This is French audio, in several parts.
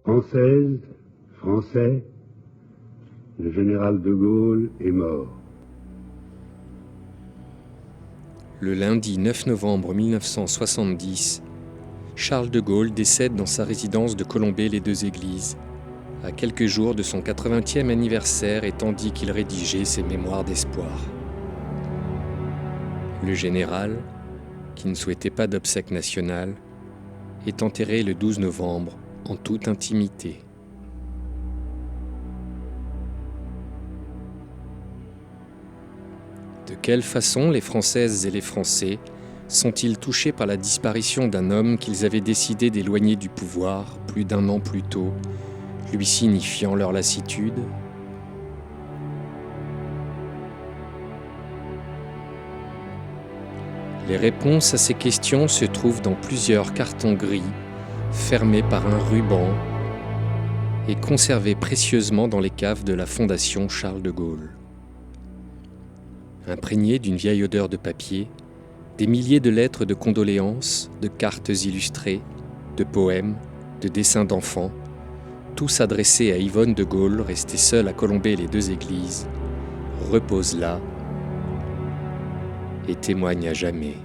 Française, Français, le général de Gaulle est mort. Le lundi 9 novembre 1970, Charles de Gaulle décède dans sa résidence de Colombey-les-Deux-Églises, à quelques jours de son 80e anniversaire et tandis qu'il rédigeait ses mémoires d'espoir. Le général, qui ne souhaitait pas d'obsèques nationales, est enterré le 12 novembre en toute intimité. De quelle façon les Françaises et les Français sont-ils touchés par la disparition d'un homme qu'ils avaient décidé d'éloigner du pouvoir plus d'un an plus tôt, lui signifiant leur lassitude ? Les réponses à ces questions se trouvent dans plusieurs cartons gris, fermés par un ruban et conservés précieusement dans les caves de la Fondation Charles de Gaulle. Imprégnés d'une vieille odeur de papier, des milliers de lettres de condoléances, de cartes illustrées, de poèmes, de dessins d'enfants, tous adressés à Yvonne de Gaulle, restée seule à Colombey-les-Deux-Églises, reposent là et témoignent à jamais.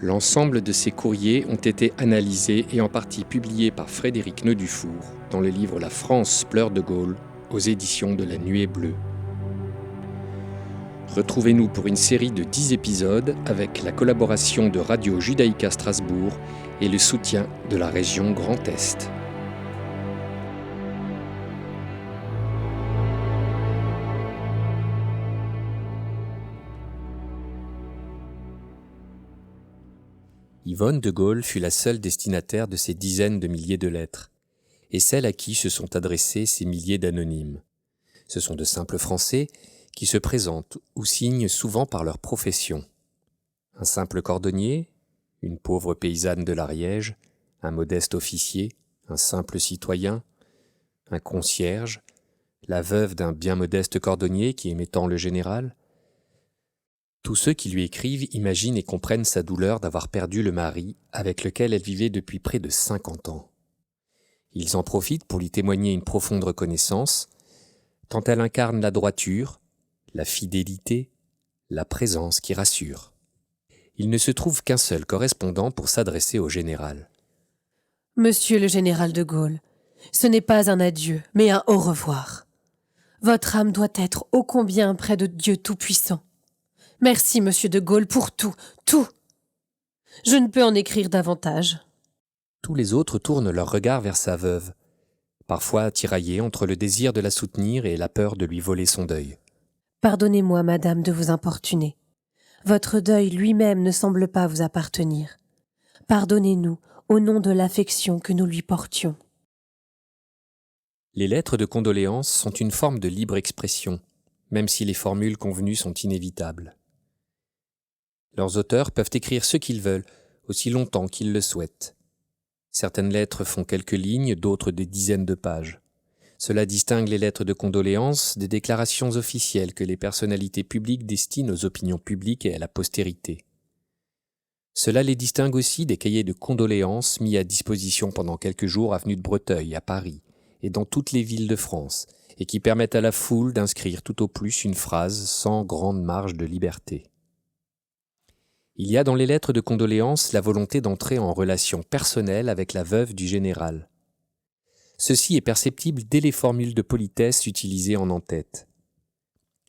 L'ensemble de ces courriers ont été analysés et en partie publiés par Frédéric Neudufour dans le livre La France pleure de Gaulle aux éditions de La Nuée Bleue. Retrouvez-nous pour une série de 10 épisodes avec la collaboration de Radio Judaïka Strasbourg et le soutien de la région Grand Est. Yvonne de Gaulle fut la seule destinataire de ces dizaines de milliers de lettres, et celle à qui se sont adressés ces milliers d'anonymes. Ce sont de simples Français qui se présentent ou signent souvent par leur profession. Un simple cordonnier, une pauvre paysanne de l'Ariège, un modeste officier, un simple citoyen, un concierge, la veuve d'un bien modeste cordonnier qui aimait tant le général. Tous ceux qui lui écrivent imaginent et comprennent sa douleur d'avoir perdu le mari avec lequel elle vivait depuis près de 50 ans. Ils en profitent pour lui témoigner une profonde reconnaissance, tant elle incarne la droiture, la fidélité, la présence qui rassure. Il ne se trouve qu'un seul correspondant pour s'adresser au général. Monsieur le général de Gaulle, ce n'est pas un adieu, mais un au revoir. Votre âme doit être ô combien près de Dieu Tout-Puissant. Merci, monsieur de Gaulle, pour tout, tout. Je ne peux en écrire davantage. Tous les autres tournent leur regard vers sa veuve, parfois tiraillés entre le désir de la soutenir et la peur de lui voler son deuil. Pardonnez-moi, madame, de vous importuner. Votre deuil lui-même ne semble pas vous appartenir. Pardonnez-nous au nom de l'affection que nous lui portions. Les lettres de condoléances sont une forme de libre expression, même si les formules convenues sont inévitables. Leurs auteurs peuvent écrire ce qu'ils veulent, aussi longtemps qu'ils le souhaitent. Certaines lettres font quelques lignes, d'autres des dizaines de pages. Cela distingue les lettres de condoléances des déclarations officielles que les personnalités publiques destinent aux opinions publiques et à la postérité. Cela les distingue aussi des cahiers de condoléances mis à disposition pendant quelques jours avenue de Breteuil, à Paris, et dans toutes les villes de France, et qui permettent à la foule d'inscrire tout au plus une phrase sans grande marge de liberté. Il y a dans les lettres de condoléances la volonté d'entrer en relation personnelle avec la veuve du général. Ceci est perceptible dès les formules de politesse utilisées en en-tête.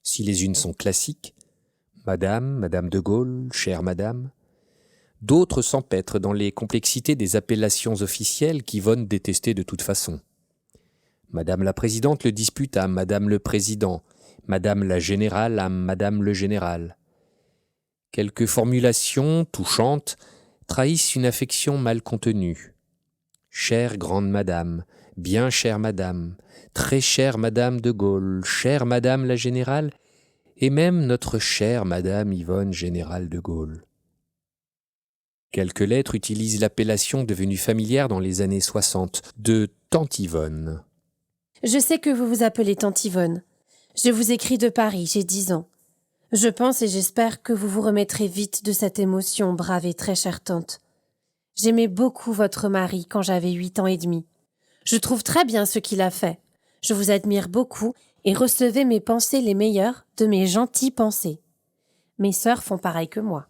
Si les unes sont classiques, « Madame, Madame de Gaulle, chère Madame », d'autres s'empêtrent dans les complexités des appellations officielles qu'Yvonne détestait de toute façon. Madame la Présidente le dispute à Madame le Président, Madame la Générale à Madame le Général. Quelques formulations touchantes trahissent une affection mal contenue. Chère grande Madame, bien chère Madame, très chère Madame de Gaulle, chère Madame la Générale, et même notre chère Madame Yvonne Générale de Gaulle. Quelques lettres utilisent l'appellation devenue familière dans les années 60 de Tante Yvonne. Je sais que vous vous appelez Tante Yvonne. Je vous écris de Paris, j'ai 10 ans. Je pense et j'espère que vous vous remettrez vite de cette émotion brave et très chère tante. J'aimais beaucoup votre mari quand j'avais 8 ans et demi. Je trouve très bien ce qu'il a fait. Je vous admire beaucoup et recevez mes pensées les meilleures de mes gentilles pensées. Mes sœurs font pareil que moi.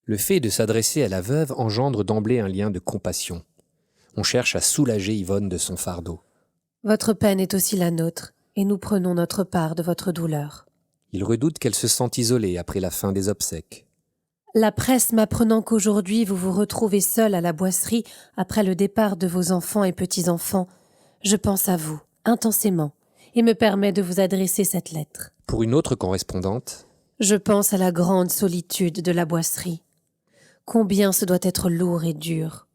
Le fait de s'adresser à la veuve engendre d'emblée un lien de compassion. On cherche à soulager Yvonne de son fardeau. Votre peine est aussi la nôtre, et nous prenons notre part de votre douleur. Il redoute qu'elle se sente isolée après la fin des obsèques. La presse m'apprenant qu'aujourd'hui vous vous retrouvez seul à la boisserie après le départ de vos enfants et petits-enfants, je pense à vous, intensément, et me permets de vous adresser cette lettre. Pour une autre correspondante, Je pense à la grande solitude de la boisserie. Combien ce doit être lourd et dur.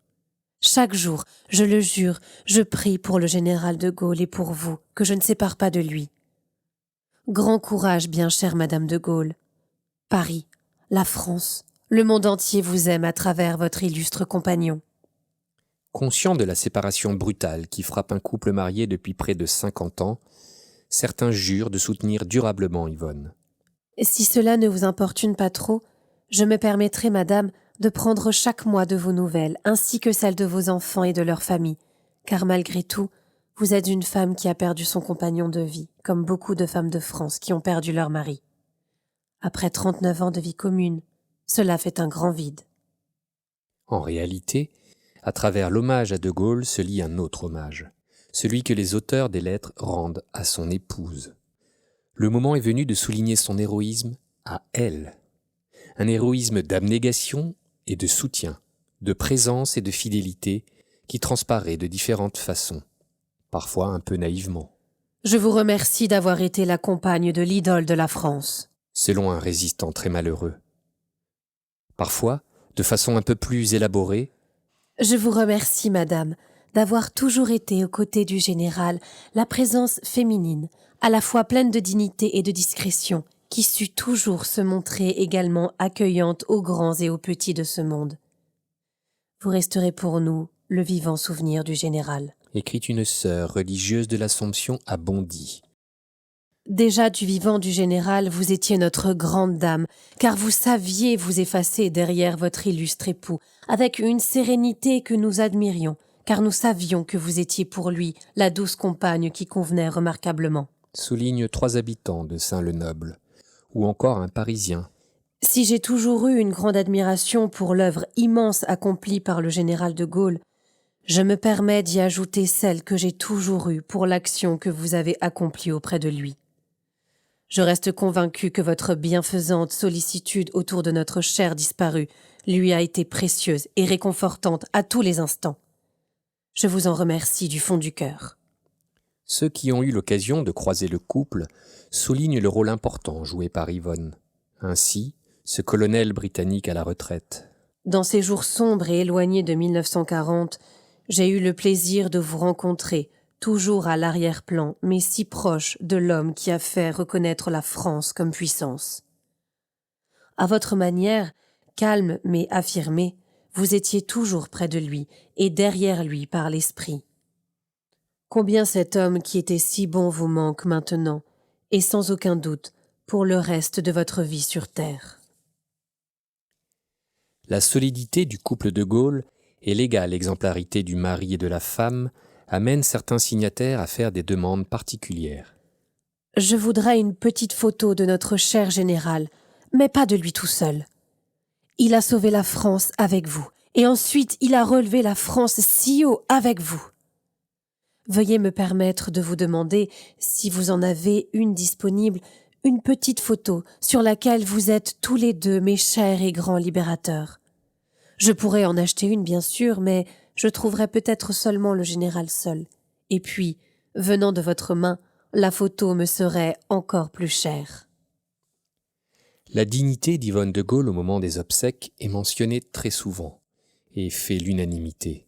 Chaque jour, je le jure, je prie pour le général de Gaulle et pour vous, que je ne sépare pas de lui. Grand courage, bien chère Madame de Gaulle. Paris, la France, le monde entier vous aime à travers votre illustre compagnon. conscient de la séparation brutale qui frappe un couple marié depuis près de 50 ans, certains jurent de soutenir durablement Yvonne. Si cela ne vous importune pas trop, je me permettrai, Madame, de prendre chaque mois de vos nouvelles, ainsi que celles de vos enfants et de leurs familles, car malgré tout, vous êtes une femme qui a perdu son compagnon de vie, comme beaucoup de femmes de France qui ont perdu leur mari. Après 39 ans de vie commune, cela fait un grand vide. En réalité, à travers l'hommage à De Gaulle se lie un autre hommage, celui que les auteurs des lettres rendent à son épouse. Le moment est venu de souligner son héroïsme à elle. Un héroïsme d'abnégation et de soutien, de présence et de fidélité qui transparaît de différentes façons, parfois un peu naïvement. Je vous remercie d'avoir été la compagne de l'idole de la France. Selon un résistant très malheureux. Parfois, de façon un peu plus élaborée, Je vous remercie, Madame, d'avoir toujours été aux côtés du général la présence féminine, à la fois pleine de dignité et de discrétion, qui sut toujours se montrer également accueillante aux grands et aux petits de ce monde. Vous resterez pour nous le vivant souvenir du général. écrit une sœur religieuse de l'Assomption à Bondy. Déjà du vivant du général, vous étiez notre grande dame, car vous saviez vous effacer derrière votre illustre époux, avec une sérénité que nous admirions, car nous savions que vous étiez pour lui la douce compagne qui convenait remarquablement. Souligne 3 habitants de Saint-le-Noble, ou encore un Parisien. Si j'ai toujours eu une grande admiration pour l'œuvre immense accomplie par le général de Gaulle, je me permets d'y ajouter celle que j'ai toujours eue pour l'action que vous avez accomplie auprès de lui. Je reste convaincu que votre bienfaisante sollicitude autour de notre cher disparu lui a été précieuse et réconfortante à tous les instants. Je vous en remercie du fond du cœur. Ceux qui ont eu l'occasion de croiser le couple soulignent le rôle important joué par Yvonne. Ainsi, ce colonel britannique à la retraite. Dans ces jours sombres et éloignés de 1940, j'ai eu le plaisir de vous rencontrer, toujours à l'arrière-plan, mais si proche de l'homme qui a fait reconnaître la France comme puissance. À votre manière, calme mais affirmée, vous étiez toujours près de lui et derrière lui par l'esprit. Combien cet homme qui était si bon vous manque maintenant, et sans aucun doute, pour le reste de votre vie sur terre. La solidité du couple de Gaulle et l'égale exemplarité du mari et de la femme amènent certains signataires à faire des demandes particulières. Je voudrais une petite photo de notre cher général, mais pas de lui tout seul. Il a sauvé la France avec vous, et ensuite il a relevé la France si haut avec vous. Veuillez me permettre de vous demander, si vous en avez une disponible, une petite photo sur laquelle vous êtes tous les deux mes chers et grands libérateurs. Je pourrais en acheter une, bien sûr, mais je trouverais peut-être seulement le général seul. Et puis, venant de votre main, la photo me serait encore plus chère. La dignité d'Yvonne de Gaulle au moment des obsèques est mentionnée très souvent et fait l'unanimité.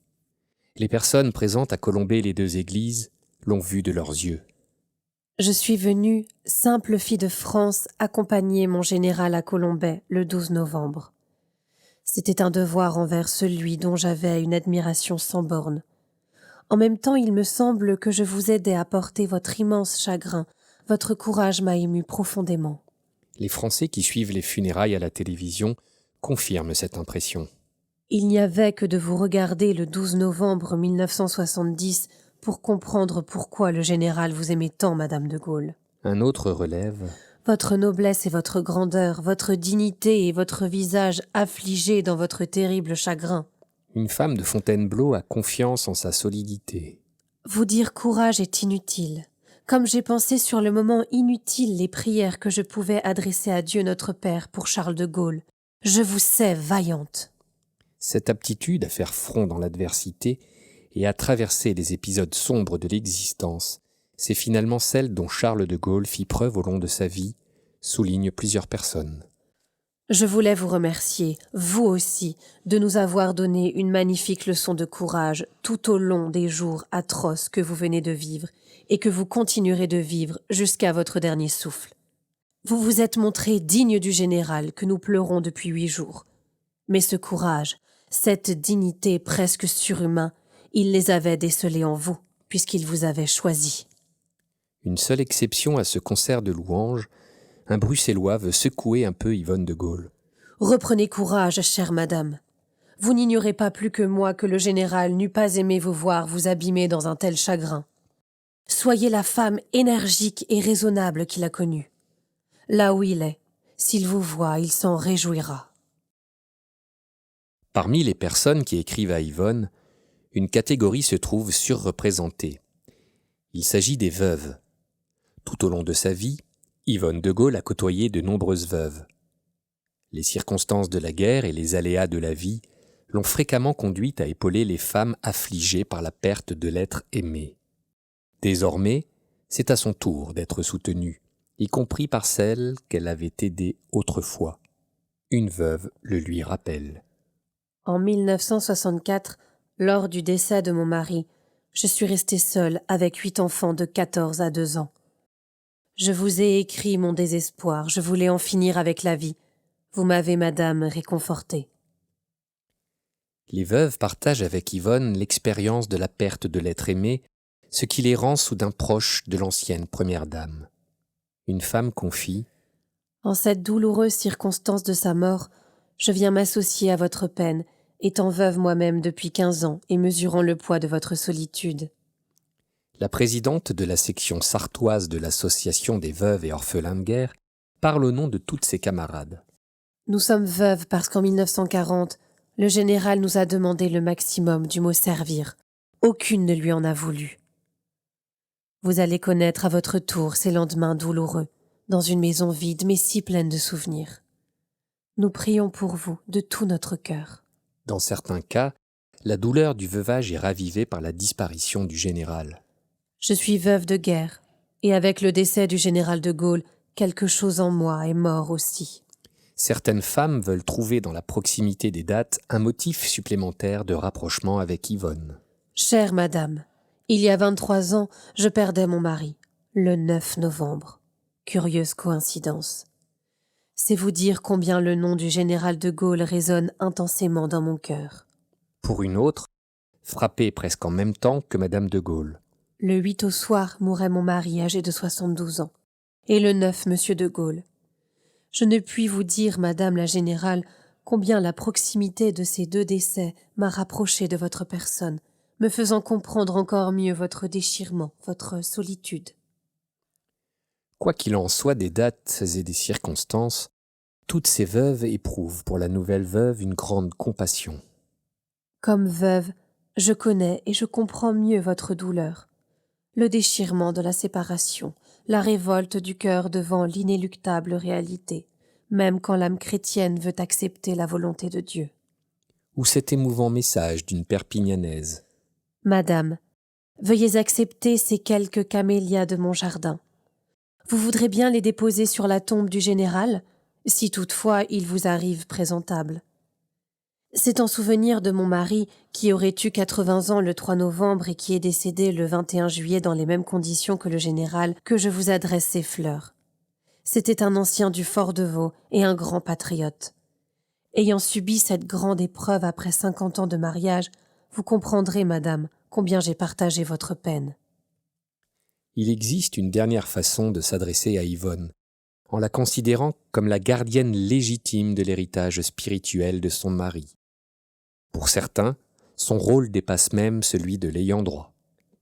Les personnes présentes à Colombey les 2 églises l'ont vue de leurs yeux. Je suis venue, simple fille de France, accompagner mon général à Colombey le 12 novembre. C'était un devoir envers celui dont j'avais une admiration sans borne. En même temps, il me semble que je vous aidais à porter votre immense chagrin, votre courage m'a ému profondément. Les Français qui suivent les funérailles à la télévision confirment cette impression. Il n'y avait que de vous regarder le 12 novembre 1970 pour comprendre pourquoi le général vous aimait tant, Madame de Gaulle. Un autre relève. Votre noblesse et votre grandeur, votre dignité et votre visage affligé dans votre terrible chagrin. Une femme de Fontainebleau a confiance en sa solidité. Vous dire courage est inutile. Comme j'ai pensé sur le moment inutile les prières que je pouvais adresser à Dieu notre Père pour Charles de Gaulle. Je vous sais vaillante. Cette aptitude à faire front dans l'adversité et à traverser les épisodes sombres de l'existence, c'est finalement celle dont Charles de Gaulle fit preuve au long de sa vie, soulignent plusieurs personnes. Je voulais vous remercier, vous aussi, de nous avoir donné une magnifique leçon de courage tout au long des jours atroces que vous venez de vivre et que vous continuerez de vivre jusqu'à votre dernier souffle. Vous vous êtes montré digne du général que nous pleurons depuis 8 jours. Mais ce courage, cette dignité presque surhumaine, il les avait décelés en vous, puisqu'il vous avait choisi. Une seule exception à ce concert de louanges, un Bruxellois veut secouer un peu Yvonne de Gaulle. Reprenez courage, chère madame. Vous n'ignorez pas plus que moi que le général n'eût pas aimé vous voir vous abîmer dans un tel chagrin. Soyez la femme énergique et raisonnable qu'il a connue. Là où il est, s'il vous voit, il s'en réjouira. Parmi les personnes qui écrivent à Yvonne, une catégorie se trouve surreprésentée. Il s'agit des veuves. Tout au long de sa vie, Yvonne de Gaulle a côtoyé de nombreuses veuves. Les circonstances de la guerre et les aléas de la vie l'ont fréquemment conduite à épauler les femmes affligées par la perte de l'être aimé. Désormais, c'est à son tour d'être soutenue, y compris par celle qu'elle avait aidée autrefois. Une veuve le lui rappelle. En 1964, lors du décès de mon mari, je suis restée seule avec 8 enfants de 14 à 2 ans. Je vous ai écrit mon désespoir, je voulais en finir avec la vie. Vous m'avez, madame, réconfortée. Les veuves partagent avec Yvonne l'expérience de la perte de l'être aimé, ce qui les rend soudain proches de l'ancienne première dame. Une femme confie « En cette douloureuse circonstance de sa mort, je viens m'associer à votre peine, étant veuve moi-même depuis 15 ans et mesurant le poids de votre solitude. » La présidente de la section sartoise de l'Association des veuves et orphelins de guerre parle au nom de toutes ses camarades. Nous sommes veuves parce qu'en 1940, le général nous a demandé le maximum du mot servir. Aucune ne lui en a voulu. Vous allez connaître à votre tour ces lendemains douloureux, dans une maison vide mais si pleine de souvenirs. Nous prions pour vous de tout notre cœur. Dans certains cas, la douleur du veuvage est ravivée par la disparition du général. Je suis veuve de guerre, et avec le décès du général de Gaulle, quelque chose en moi est mort aussi. Certaines femmes veulent trouver dans la proximité des dates un motif supplémentaire de rapprochement avec Yvonne. Chère madame, il y a 23 ans, je perdais mon mari, le 9 novembre. Curieuse coïncidence. C'est vous dire combien le nom du général de Gaulle résonne intensément dans mon cœur. Pour une autre, frappée presque en même temps que Madame de Gaulle. Le 8 au soir mourait mon mari âgé de 72 ans, et le 9 Monsieur de Gaulle. Je ne puis vous dire, Madame la Générale, combien la proximité de ces 2 décès m'a rapproché de votre personne, me faisant comprendre encore mieux votre déchirement, votre solitude. Quoi qu'il en soit des dates et des circonstances, toutes ces veuves éprouvent pour la nouvelle veuve une grande compassion. Comme veuve, je connais et je comprends mieux votre douleur. Le déchirement de la séparation, la révolte du cœur devant l'inéluctable réalité, même quand l'âme chrétienne veut accepter la volonté de Dieu. Ou cet émouvant message d'une Perpignanaise. Madame, veuillez accepter ces quelques camélias de mon jardin. Vous voudrez bien les déposer sur la tombe du général, si toutefois il vous arrive présentable. C'est en souvenir de mon mari, qui aurait eu 80 ans le 3 novembre et qui est décédé le 21 juillet dans les mêmes conditions que le général, que je vous adresse ces fleurs. C'était un ancien du Fort de Vaux et un grand patriote. Ayant subi cette grande épreuve après 50 ans de mariage, vous comprendrez, madame, combien j'ai partagé votre peine. Il existe une dernière façon de s'adresser à Yvonne, en la considérant comme la gardienne légitime de l'héritage spirituel de son mari. Pour certains, son rôle dépasse même celui de l'ayant droit.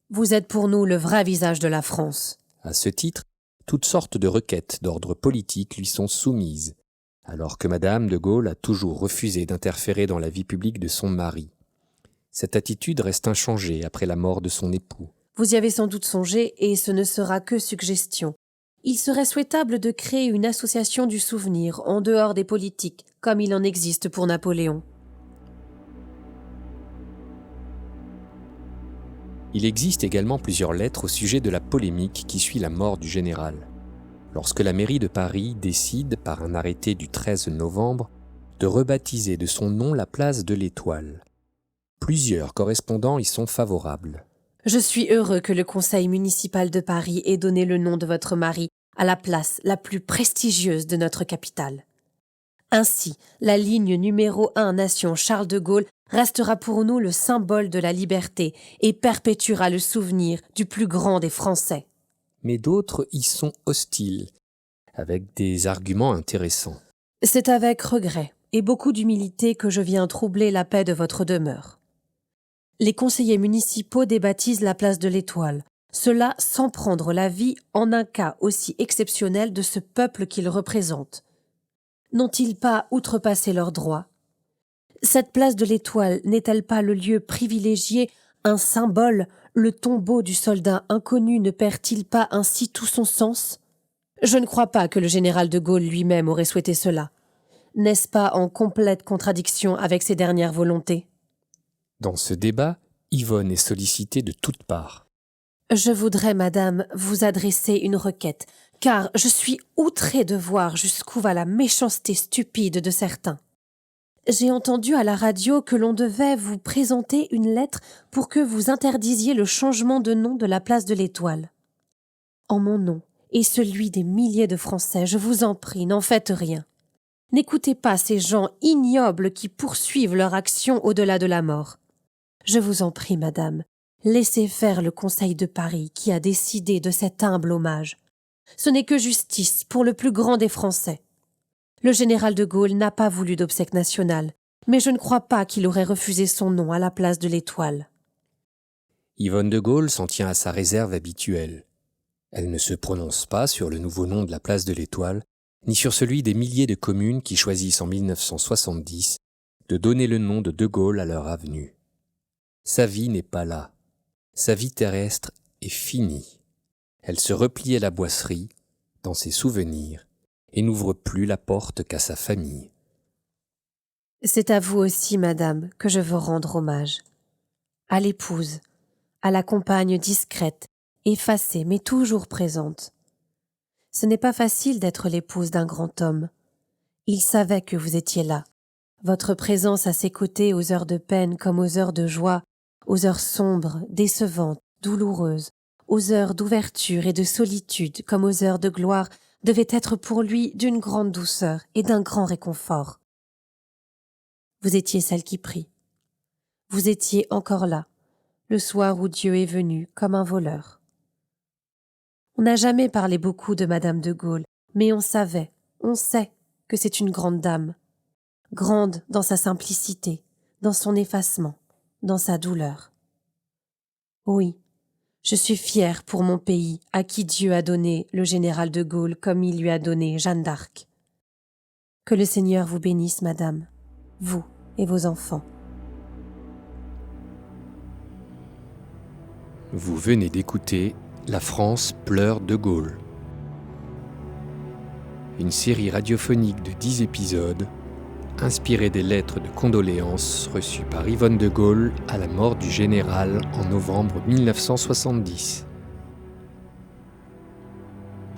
Vous êtes pour nous le vrai visage de la France. À ce titre, toutes sortes de requêtes d'ordre politique lui sont soumises, alors que Madame de Gaulle a toujours refusé d'interférer dans la vie publique de son mari. Cette attitude reste inchangée après la mort de son époux. Vous y avez sans doute songé, et ce ne sera que suggestion. Il serait souhaitable de créer une association du souvenir en dehors des politiques, comme il en existe pour Napoléon. Il existe également plusieurs lettres au sujet de la polémique qui suit la mort du général. Lorsque la mairie de Paris décide, par un arrêté du 13 novembre, de rebaptiser de son nom la place de l'Étoile. Plusieurs correspondants y sont favorables. Je suis heureux que le conseil municipal de Paris ait donné le nom de votre mari à la place la plus prestigieuse de notre capitale. Ainsi, la ligne numéro 1 Nation Charles de Gaulle restera pour nous le symbole de la liberté et perpétuera le souvenir du plus grand des Français. Mais d'autres y sont hostiles, avec des arguments intéressants. C'est avec regret et beaucoup d'humilité que je viens troubler la paix de votre demeure. Les conseillers municipaux débaptisent la place de l'Étoile, cela sans prendre l'avis en un cas aussi exceptionnel de ce peuple qu'ils représentent. N'ont-ils pas outrepassé leurs droits ? Cette place de l'Étoile n'est-elle pas le lieu privilégié, un symbole ? Le tombeau du soldat inconnu ne perd-il pas ainsi tout son sens ? Je ne crois pas que le général de Gaulle lui-même aurait souhaité cela. N'est-ce pas en complète contradiction avec ses dernières volontés ? Dans ce débat, Yvonne est sollicitée de toutes parts. Je voudrais, madame, vous adresser une requête, car je suis outrée de voir jusqu'où va la méchanceté stupide de certains. J'ai entendu à la radio que l'on devait vous présenter une lettre pour que vous interdisiez le changement de nom de la place de l'Étoile. En mon nom et celui des milliers de Français, je vous en prie, n'en faites rien. N'écoutez pas ces gens ignobles qui poursuivent leur action au-delà de la mort. Je vous en prie, madame, laissez faire le Conseil de Paris qui a décidé de cet humble hommage. Ce n'est que justice pour le plus grand des Français. Le général de Gaulle n'a pas voulu d'obsèques nationales, mais je ne crois pas qu'il aurait refusé son nom à la place de l'Étoile. Yvonne de Gaulle s'en tient à sa réserve habituelle. Elle ne se prononce pas sur le nouveau nom de la place de l'Étoile, ni sur celui des milliers de communes qui choisissent en 1970 de donner le nom de Gaulle à leur avenue. Sa vie n'est pas là. Sa vie terrestre est finie. Elle se replie à la boisserie, dans ses souvenirs, et n'ouvre plus la porte qu'à sa famille. C'est à vous aussi, madame, que je veux rendre hommage. À l'épouse, à la compagne discrète, effacée mais toujours présente. Ce n'est pas facile d'être l'épouse d'un grand homme. Il savait que vous étiez là. Votre présence à ses côtés aux heures de peine comme aux heures de joie, aux heures sombres, décevantes, douloureuses, aux heures d'ouverture et de solitude comme aux heures de gloire, devait être pour lui d'une grande douceur et d'un grand réconfort. Vous étiez celle qui prie. Vous étiez encore là, le soir où Dieu est venu comme un voleur. On n'a jamais parlé beaucoup de Madame de Gaulle, mais on sait que c'est une grande dame, grande dans sa simplicité, dans son effacement, dans sa douleur. Oui, je suis fière pour mon pays, à qui Dieu a donné le général de Gaulle comme il lui a donné Jeanne d'Arc. Que le Seigneur vous bénisse, madame, vous et vos enfants. Vous venez d'écouter La France pleure de Gaulle. Une série radiophonique de 10 épisodes, inspirée des lettres de condoléances reçues par Yvonne de Gaulle à la mort du général en novembre 1970.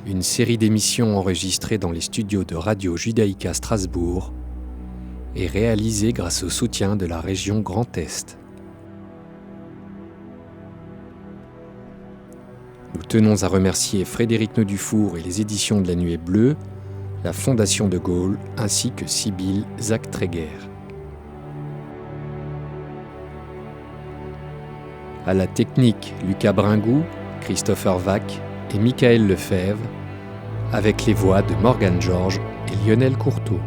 Une série d'émissions enregistrées dans les studios de Radio Judaïka Strasbourg et réalisée grâce au soutien de la région Grand Est. Nous tenons à remercier Frédéric Nœud-Dufour et les éditions de La Nuée Bleue, la Fondation de Gaulle ainsi que Sibylle Zach-Tréguer. À la technique, Lucas Bringou, Christopher Vac, et Michael Lefebvre, avec les voix de Morgane Georges et Lionel Courteau.